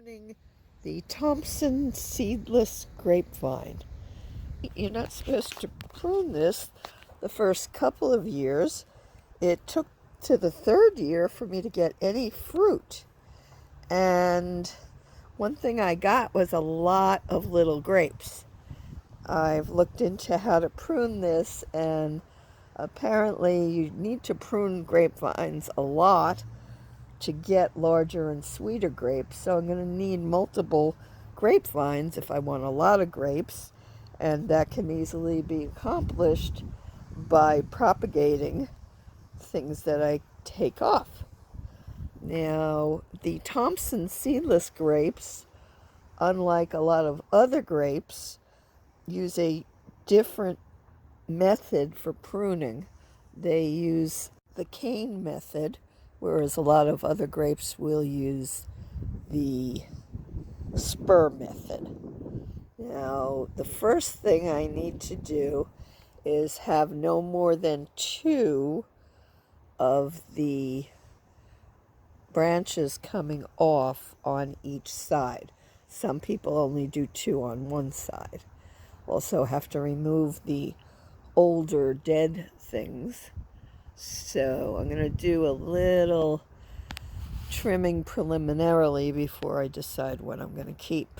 Pruning the Thompson Seedless grapevine. You're not supposed to prune this the first couple of years. It took to the third year for me to get any fruit. And one thing I got was a lot of little grapes. I've looked into how to prune this, and apparently you need to prune grapevines a lot to get larger and sweeter grapes. So I'm going to need multiple grapevines if I want a lot of grapes, and that can easily be accomplished by propagating things that I take off. Now, the Thompson Seedless grapes, unlike a lot of other grapes, use a different method for pruning. They use the cane method, whereas a lot of other grapes will use the spur method. Now, the first thing I need to do is have no more than 2 of the branches coming off on each side. Some people only do 2 on one side. Also have to remove the older dead things. So I'm going to do a little trimming preliminarily before I decide what I'm going to keep.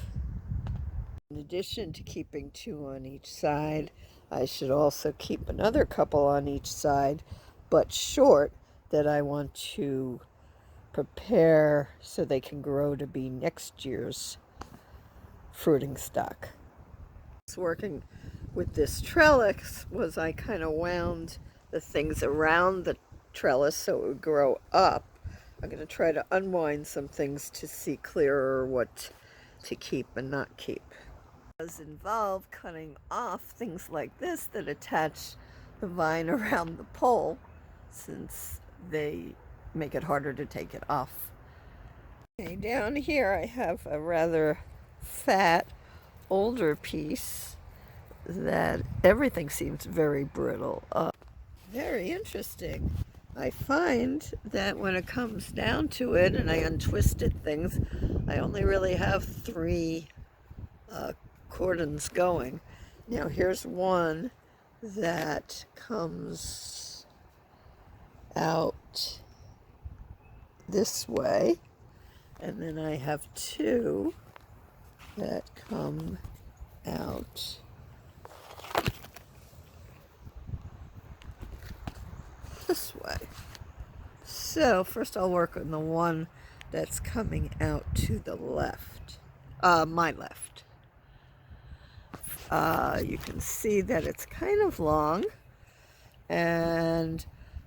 In addition to keeping 2 on each side, I should also keep another couple on each side, but short, that I want to prepare so they can grow to be next year's fruiting stock. Working with this trellis was I kind of wound the things around the trellis so it would grow up. I'm going to try to unwind some things to see clearer what to keep and not keep. It does involve cutting off things like this that attach the vine around the pole, since they make it harder to take it off. Okay, down here I have a rather fat older piece that everything seems very brittle. Very interesting. I find that when it comes down to it and I untwisted things, I only really have 3 cordons going. Now here's one that comes out this way, and then I have 2 that come out this way. So first I'll work on the one that's coming out to the left, my left. You can see that it's kind of long, and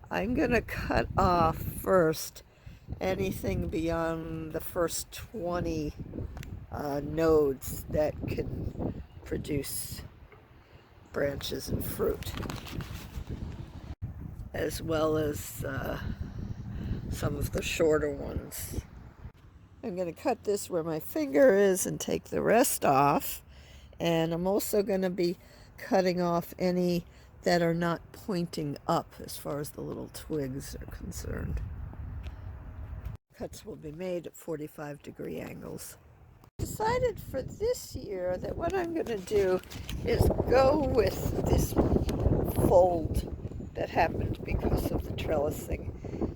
I'm going to cut off first anything beyond the first 20 nodes that can produce branches and fruit, as well as some of the shorter ones. I'm going to cut this where my finger is and take the rest off, and I'm also going to be cutting off any that are not pointing up as far as the little twigs are concerned. Cuts will be made at 45-degree angles. I decided for this year that what I'm going to do is go with this fold that happened because of the trellising.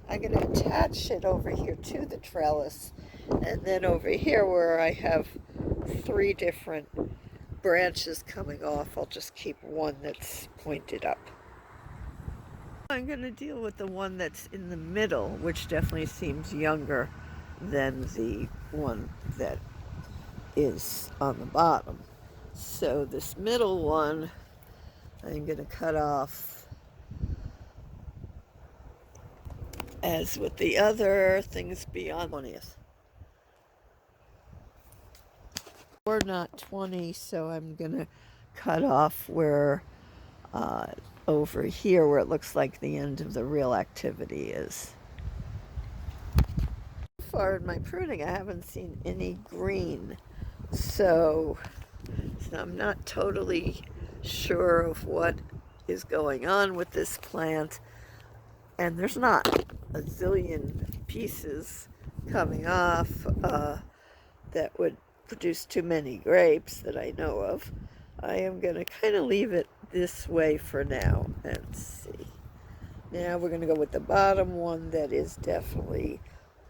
I'm going to attach it over here to the trellis, and then over here where I have 3 different branches coming off, I'll just keep one that's pointed up. I'm going to deal with the one that's in the middle, which definitely seems younger than the one that is on the bottom. So this middle one I'm going to cut off, as with the other things beyond 20th. We're not 20, so I'm going to cut off where over here where it looks like the end of the real activity is. So far in my pruning, I haven't seen any green, so I'm not totally sure of what is going on with this plant, and there's not a zillion pieces coming off. that would produce too many grapes that I know of. I am going to kind of leave it this way for now and see. Now we're going to go with the bottom one that is definitely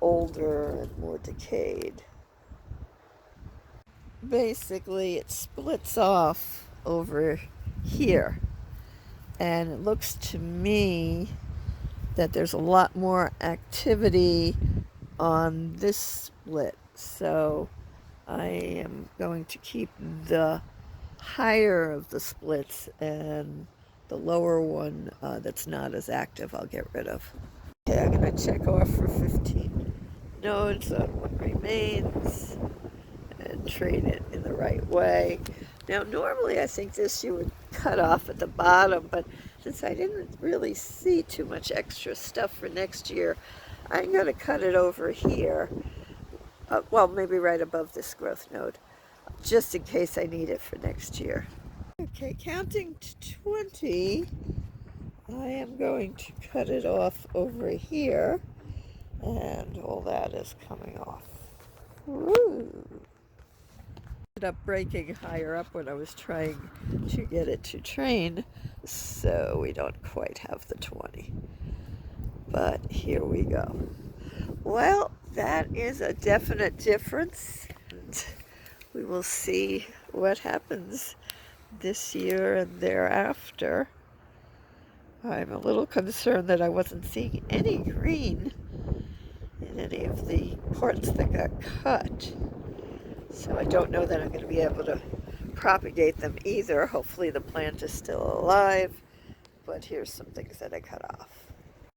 older and more decayed. Basically, it splits off over here. And it looks to me that there's a lot more activity on this split. So I am going to keep the higher of the splits, and the lower one that's not as active I'll get rid of. Okay, I'm going to check off for 15 nodes on what remains and train it in the right way. Now normally I think this you would cut off at the bottom, but since I didn't really see too much extra stuff for next year, I'm going to cut it over here, well, maybe right above this growth node, just in case I need it for next year. Okay, counting to 20, I am going to cut it off over here, and all that is coming off. Woo! Ended up breaking higher up when I was trying to get it to train, so we don't quite have the 20. But here we go. Well, that is a definite difference. And we will see what happens this year and thereafter. I'm a little concerned that I wasn't seeing any green in any of the parts that got cut. So I don't know that I'm going to be able to propagate them either. Hopefully the plant is still alive, but here's some things that I cut off.